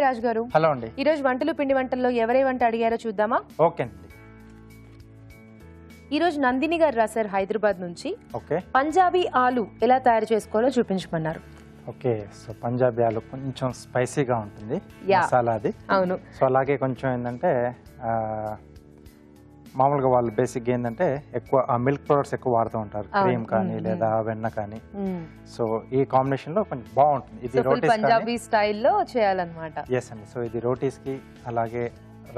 రాజు గారు. హలో అండి. ఈ రోజు వంటలు పిండి వంటల్లో ఎవరే వంట అడిగారో చూద్దామా? ఓకే అండి. ఈ రోజు నందిని గారు రాశారు హైదరాబాద్ నుంచి. ఓకే. పంజాబీ ఆలు ఎలా తయారు చేసుకోవాలో చూపించమన్నారు. ఓకే. సో పంజాబీ ఆలు కొంచెం స్పైసీగా ఉంటుంది మసాలా అది. అవును. సో అలాగే కొంచెం ఏంటంటే మామూలుగా వాళ్ళు బేసిక్ ఏంటంటే ఎక్కువ మిల్క్ ప్రొడక్ట్స్ ఎక్కువ వాడుతూ ఉంటారు, క్రీమ్ కానీ లేదా వెన్న కానీ. సో ఈ కాంబినేషన్ లో కొంచెం బాగుంటుంది. ఇది రోటీస్ పంజాబీ స్టైల్లో చేయాలన్నమాట. ఎస్ అండి. సో ఇది రోటీస్ కి అలాగే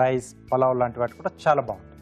రైస్ పలావ్ లాంటి వాటి కూడా చాలా బాగుంటుంది.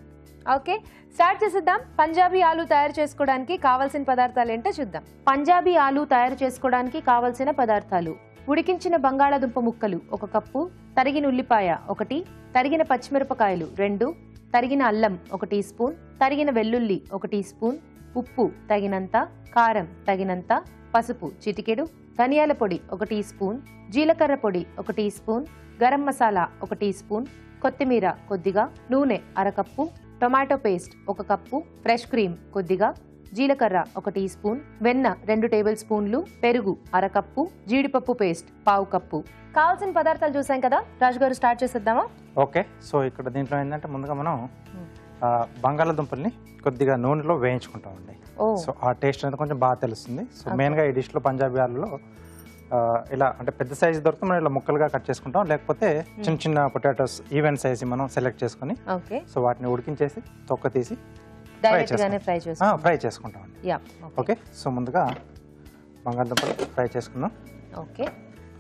ఓకే, స్టార్ట్ చేసేద్దాం. పంజాబీ ఆలు తయారు చేసుకోవడానికి కావాల్సిన పదార్థాలు ఏంటో చూద్దాం. పంజాబీ ఆలు తయారు చేసుకోవడానికి కావాల్సిన పదార్థాలు: ఉడికించిన బంగాళాదుంప ముక్కలు 1 కప్పు, తరిగిన ఉల్లిపాయ 1, తరిగిన పచ్చిమిరపకాయలు 2, తరిగిన అల్లం 1 టీ స్పూన్, తరిగిన వెల్లుల్లి 1 టీ స్పూన్, ఉప్పు తగినంత, కారం తగినంత, పసుపు చిటికెడు, ధనియాల పొడి 1 టీ స్పూన్, జీలకర్ర పొడి 1 teaspoon, garam masala 1 teaspoon, కొత్తిమీర కొద్దిగా, నూనె 1/2 cup, tomato paste 1 cup, fresh cream కొద్దిగా, జీలకర్ర 1 టీ స్పూన్, వెన్న 2 టేబుల్ స్పూన్లు, పెరుగు 1/2 కప్పు, జీడిపప్పు పేస్ట్ 1/2 కప్పు. కావాల్సిన పదార్థాలు చూసాం కదా, రాజు గారు స్టార్ట్ చేసేద్దామా? ఓకే. సో ఇక్కడ దీంట్లో ఏంటంటే ముందుగా మనం బంగాళాదుంపల్ని కొద్దిగా నూనెలో వేయించుకుంటామండి. సో ఆ టేస్ట్ అనేది కొంచెం బాగా తెలుస్తుంది. సో మెయిన్గా ఈ డిష్లో పంజాబీ ఆలులో ఇలా అంటే పెద్ద సైజు దొరికితే మనం ఇలా ముక్కలుగా కట్ చేసుకుంటాం, లేకపోతే చిన్న చిన్న పొటాటోస్ ఈవెన్ సైజ్ మనం సెలెక్ట్ చేసుకుని సో వాటిని ఉడికించేసి తొక్క తీసి ఫ్రై చేసుకుంటామండి. ఓకే. సో ముందుగా బంగాళాదుంపలు ఫ్రై చేసుకుందాం. ఓకే.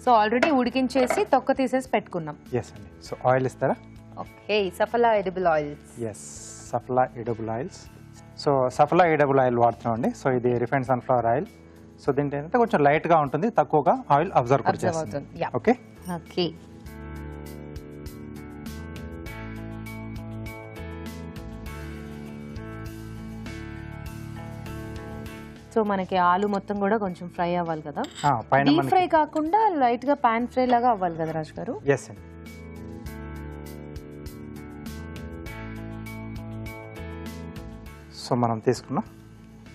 సో ఆల్రెడీ ఉడికించేసి తొక్క తీసేసి పెట్టుకున్నాం. ఎస్ అండి. సో ఆయిల్ ఇస్తారా? Okay. సఫలా edible oils. Yes, సఫలా edible oils. So సఫలా edible oil వాడుతున్నాం అండి. సో ఇది రిఫైన్డ్ సన్ఫ్లవర్ ఆయిల్. సో దీంట్లో ఏంటంటే కొంచెం లైట్ గా ఉంటుంది, తక్కువగా ఆయిల్ అబ్జర్వ్ కూడా చేస్తుంది. ఓకే. ఓకే. సో మనకి ఆలు మొత్తం కూడా కొంచెం ఫ్రై అవ్వాలి కదా, డీప్ ఫ్రై కాకుండా లైట్ గా పాన్ ఫ్రై లాగా అవ్వాలి కదా రాజు గారు? ఎస్ అండి. సో మనం తీసుకున్న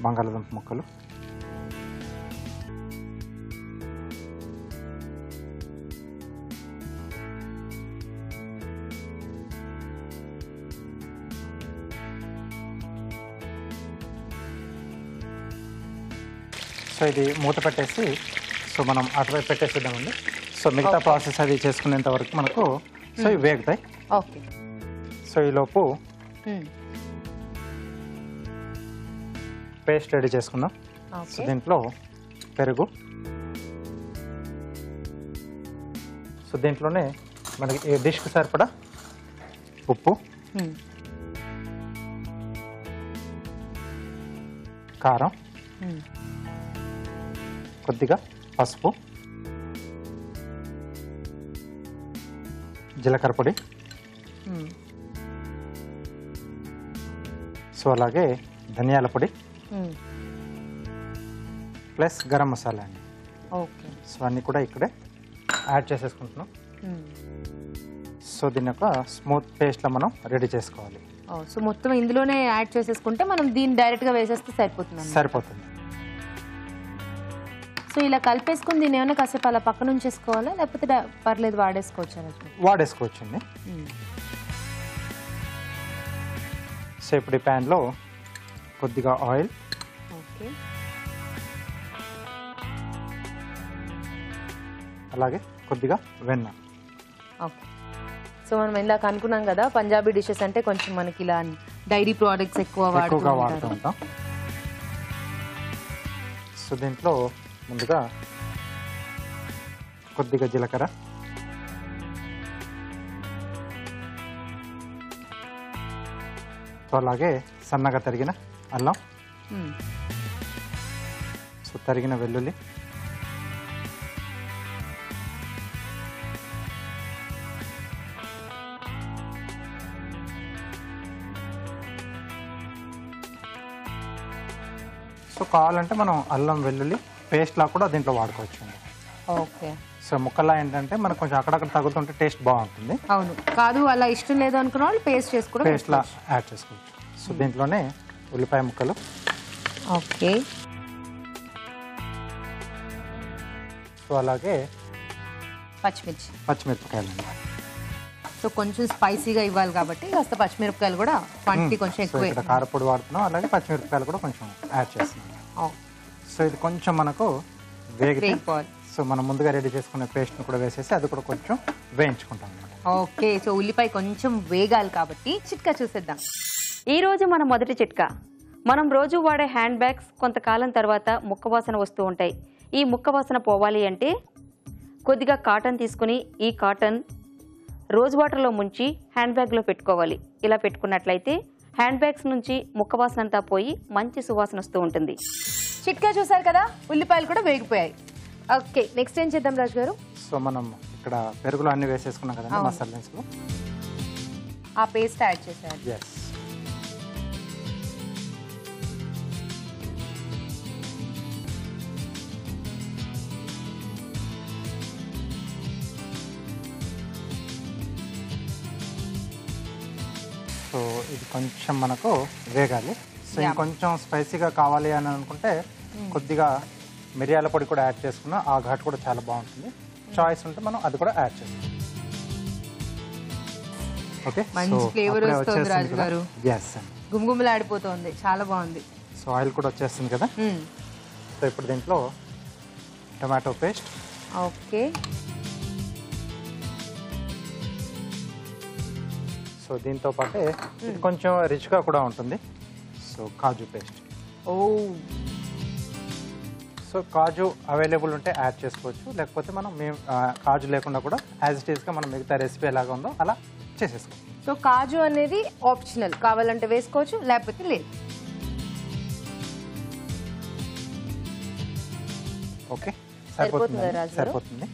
బంగాళాదుంప ముక్కలు సో ఇది మూత పెట్టేసి సో మనం అటువైపు పెట్టేసేద్దామండి. సో మిగతా ప్రాసెస్ అది చేసుకునేంత వరకు మనకు సో ఇవి వేగుతాయి. ఓకే. సో ఈలోపు పేస్ట్ రెడీ చేసుకుందాం. సో దీంట్లో పెరుగు, సో దీంట్లోనే మనకి ఈ డిష్కి సరిపడా ఉప్పు, కారం, కొద్దిగా పసుపు, జీలకర్ర పొడి, సో అలాగే ధనియాల పొడి ప్లస్ గరం మసాలా అండి. ఓకే. సో అన్నీ కూడా ఇక్కడే యాడ్ చేసేసుకుంటున్నాం. సో దీని యొక్క స్మూత్ పేస్ట్లో మనం రెడీ చేసుకోవాలి. సో మొత్తం ఇందులోనే యాడ్ చేసేసుకుంటే మనం దీన్ని డైరెక్ట్గా వేసేస్తే సరిపోతుంది. సో ఇలా కలిపేసుకుని దీన్ని ఏమైనా కాసేపు అలా పక్కన ఉంచేసుకోవాలా, లేకపోతే పర్లేదు వాడేసుకోవచ్చండి. సో ఇప్పుడు ఈ ప్యాన్లో కొద్దిగా ఆయిల్, ఓకే, అలాగే కొద్దిగా వెన్న. ఓకే. సో మనం ఇందాక అనుకున్నాం కదా పంజాబీ డిషెస్ అంటే కొంచెం మనకి ఇలా డైరీ ప్రోడక్ట్స్ ఎక్కువగా వాడుతూ ఉంటాం. సో దీంట్లో ముందుగా కొద్దిగా జీలకర్ర, సో అలాగే సన్నగా తరిగిన అల్లం, సో తరిగిన వెల్లుల్లి, సో కావాలంటే మనం అల్లం వెల్లుల్లి పేస్ట్ లా కూడా దీంట్లో వాడుకోవచ్చు. ఓకే. సో ముక్కల్లా ఏంటంటే మనకు కొంచెం అక్కడక్కడ తగులుతుంటే టేస్ట్ బాగుంటుంది. అవును, కాదు అలా ఇష్టం లేదు అనుకున్న వాళ్ళు పేస్ట్ లా యాడ్ చేసుకోవచ్చు. సో దీంట్లోనే ఉల్లిపాయ ముక్కలు, ఓకే, సో అలాగే పచ్చిమిరపకాయలు అండి. సో కొంచెం స్పైసీగా ఇవ్వాలి కాబట్టి కాస్త పచ్చిమిరపకాయలు కూడా క్వాంటిటీ కొంచెం ఎక్కువ. ఇక్కడ కారపొడి వాడుతున్నాం, అలాగే పచ్చిమిరపకాయలు కూడా కొంచెం యాడ్ చేస్తున్నాం. సో ఇది కొంచెం మనకు వేగిపోవాలి. సో మనం ముందుగా రెడీ చేసుకునే పేస్ట్ని కూడా వేసేసి అది కూడా కొంచెం వేయించుకుంటాం అన్నమాట. ఓకే, సో ఉల్లిపాయ కొంచెం వేగాలి కాబట్టి చిట్కా చూసేద్దాం. ఈ రోజు మన మొదటి చిట్కా. మనం రోజు వాడే హ్యాండ్ బ్యాగ్స్ కొంతకాలం తర్వాత ముక్కవాసన వస్తూ ఉంటాయి. ఈ ముక్కవాసన పోవాలి అంటే కొద్దిగా కాటన్ తీసుకుని ఈ కాటన్ రోజ్ వాటర్లో ముంచి హ్యాండ్ బ్యాగ్లో పెట్టుకోవాలి. ఇలా పెట్టుకున్నట్లయితే హ్యాండ్ బ్యాగ్స్ నుంచి ముక్కవాసన అంతా పోయి మంచి సువాసన వస్తూ ఉంటుంది. చిట్కా చూసారు కదా, ఉల్లిపాయలు కూడా వేగిపోయాయి. ఓకే, నెక్స్ట్ ఏం చేద్దాం రాజు గారు? సో మనం ఇక్కడ పెరుగులో అన్ని వేసేసుకున్నాం కదండి మసాలాస్లో. ఆ పేస్ట్ యాడ్ చేసేయాలి. ఎస్. సో ఇది కొంచెం మనకు వేగాలి. సో ఇంకొంచెం స్పైసీగా కావాలి అని అనుకుంటే కొద్దిగా మిరియాల పొడి కూడా యాడ్ చేసుకున్నా ఆ ఘాటు కూడా చాలా బాగుంటుంది. చాయిస్ ఉంటే మనం అది కూడా యాడ్ చేస్తాం. ఓకే, మంచి ఫ్లేవర్ వస్తుంది రాజు గారు. ఎస్ అండి, గుమగుమలాడిపోతుంది, చాలా బాగుంది. సో ఆయిల్ కూడా వచ్చేస్తుంది కదా. సో ఇప్పుడు దీంట్లో టొమాటో పేస్ట్. ఓకే, సో దీంతో పాటే ఇది కొంచెం రిచ్గా కూడా ఉంటుంది. సో కాజు పేస్ట్. ఓ, సో కాజు అవైలబుల్ ఉంటే యాడ్ చేసుకోవచ్చు, లేకపోతే మనం కాజు లేకుండా కూడా యాజ్ ఇట్ ఈస్గా మనం మిగతా రెసిపీ ఎలాగ ఉందో అలా చేసేసుకోవచ్చు. సో కాజు అనేది ఆప్షనల్, కావాలంటే వేసుకోవచ్చు లేకపోతే లేదు. ఓకే, సరిపోతుంది రాజు గారు. సరిపోతుంది.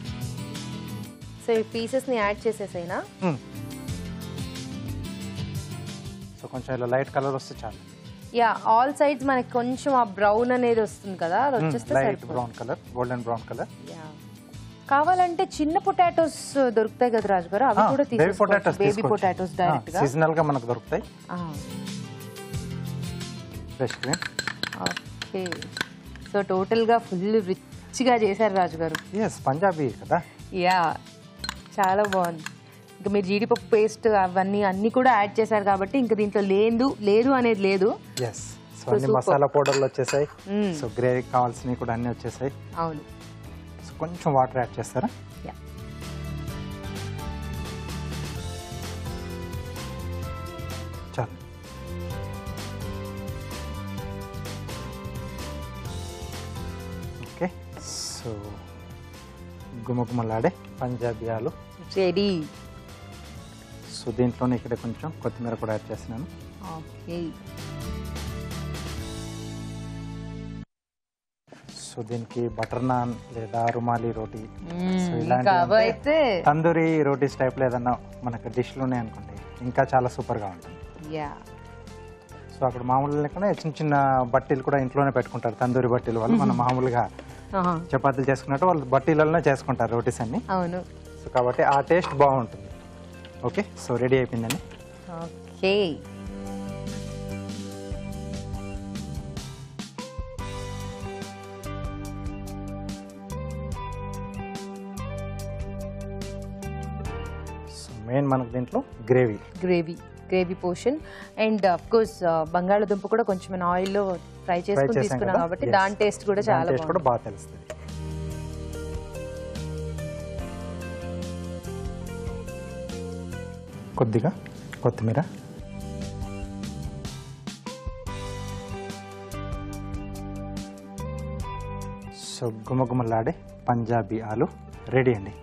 సో ఈ పీసెస్ని యాడ్ చేసేసైనా. సో కొంచెం ఇలా లైట్ కలర్ వస్తే చాలు. యా, ఆల్ సైడ్స్ మనకి కొంచెం ఆ బ్రౌన్ అనేది వస్తుంది కదా, అది వచ్చేస్తే light brown colour, golden brown colour. కావాలంటే చిన్న పొటాటోస్ దొరుకుతాయి కదా రాజు గారు, అవి కూడా తీసుకోవచ్చు. బేబీ పొటాటోస్ డైరెక్ట్ గా సీజనల్ గా మనకు దొరుకుతాయి. Fresh cream. Okay, so total గా ఫుల్ రిచ్ గా చేశారు రాజు గారు. ఎస్, పంజాబీ కదా. యా, చాలా బాగుంది. ఇంకా మీరు జీడిపప్పు పేస్ట్ అవన్నీ అన్ని కూడా యాడ్ చేశారు కాబట్టి ఇంకా దీంట్లో లేదు అనేది లేదు. ఎస్, సో అన్ని మసాలా పౌడర్లు వచ్చేసాయి. సో గ్రేవీకి కావాల్సినవి కూడా అన్ని వచ్చేసాయి. అవును. సో కొంచెం వాటర్ యాడ్ చేస్తారా? చాలు. ఓకే, సో గుమగుమలాడే పంజాబీ ఆలు రెడీ. సో దీంట్లోనే ఇక్కడ కొంచెం కొత్తిమీర కూడా యాడ్ చేస్తున్నాను. ఓకే, సో దీనికి బటర్ నాన్ లేదా రుమాలి రోటీ, సో అయితే తందూరి రోటీస్ టైప్ ఏదన్నా మనకు డిష్లు ఉన్నాయి అనుకోండి, ఇంకా చాలా సూపర్గా ఉంటుంది. సో అక్కడ మామూలు లేకుండా చిన్న చిన్న బట్టీలు కూడా ఇంట్లోనే పెట్టుకుంటారు, తందూరి బట్టీలు. వాళ్ళు మనం మామూలుగా చపాతీలు చేసుకున్నట్టు వాళ్ళు బట్టీలలోనే చేసుకుంటారు రోటీస్ అన్ని. అవును. సో కాబట్టి ఆ టేస్ట్ బాగుంటుంది. ఓకే, సో రెడీ అయిపోయిందండి. ఓకే, సో మెయిన్ మనకు దీంట్లో gravy portion and of course బంగాళదుంప కూడా కొంచెం మన ఆయిల్లో ఫ్రై చేసుకుని తీసుకున్నాం కాబట్టి దాని టేస్ట్ కూడా చాలా బాగా తెలుస్తుంది. కొద్దిగా కొత్తిమీర. సో గుమగుమలాడే పంజాబీ ఆలు రెడీ అండి.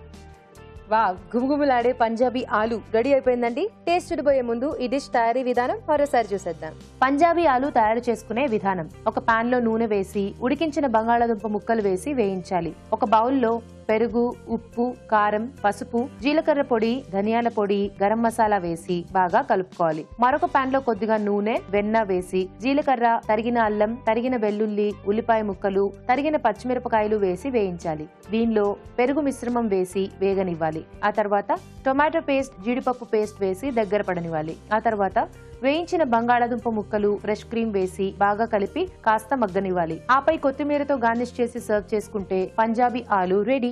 వా, గుమగుమలాడే పంజాబీ ఆలు రెడీ అయిపోయిందండి. టేస్ట్ చూడబోయే ముందు ఈ డిష్ తయారీ విధానం మరోసారి చూసేద్దాం. పంజాబీ ఆలు తయారు చేసుకునే విధానం. ఒక పాన్ లో నూనె వేసి ఉడికించిన బంగాళాదుంప ముక్కలు వేసి వేయించాలి. ఒక బౌల్లో పెరుగు, ఉప్పు, కారం, పసుపు, జీలకర్ర పొడి, ధనియాల పొడి, గరం మసాలా వేసి బాగా కలుపుకోవాలి. మరొక పాన్ లో కొద్దిగా నూనె, వెన్న వేసి జీలకర్ర, తరిగిన అల్లం, తరిగిన వెల్లుల్లి, ఉల్లిపాయ ముక్కలు, తరిగిన పచ్చిమిరపకాయలు వేసి వేయించాలి. దీనిలో పెరుగు మిశ్రమం వేసి వేగనివ్వాలి. ఆ తర్వాత టొమాటో పేస్ట్, జీడిపప్పు పేస్ట్ వేసి దగ్గర పడనివ్వాలి. ఆ తర్వాత వేయించిన బంగాళాదుంప ముక్కలు, ఫ్రెష్ క్రీమ్ వేసి బాగా కలిపి కాస్త మగ్గనివ్వాలి. ఆపై కొత్తిమీరతో గార్నిష్ చేసి సర్వ్ చేసుకుంటే పంజాబీ ఆలు రెడీ.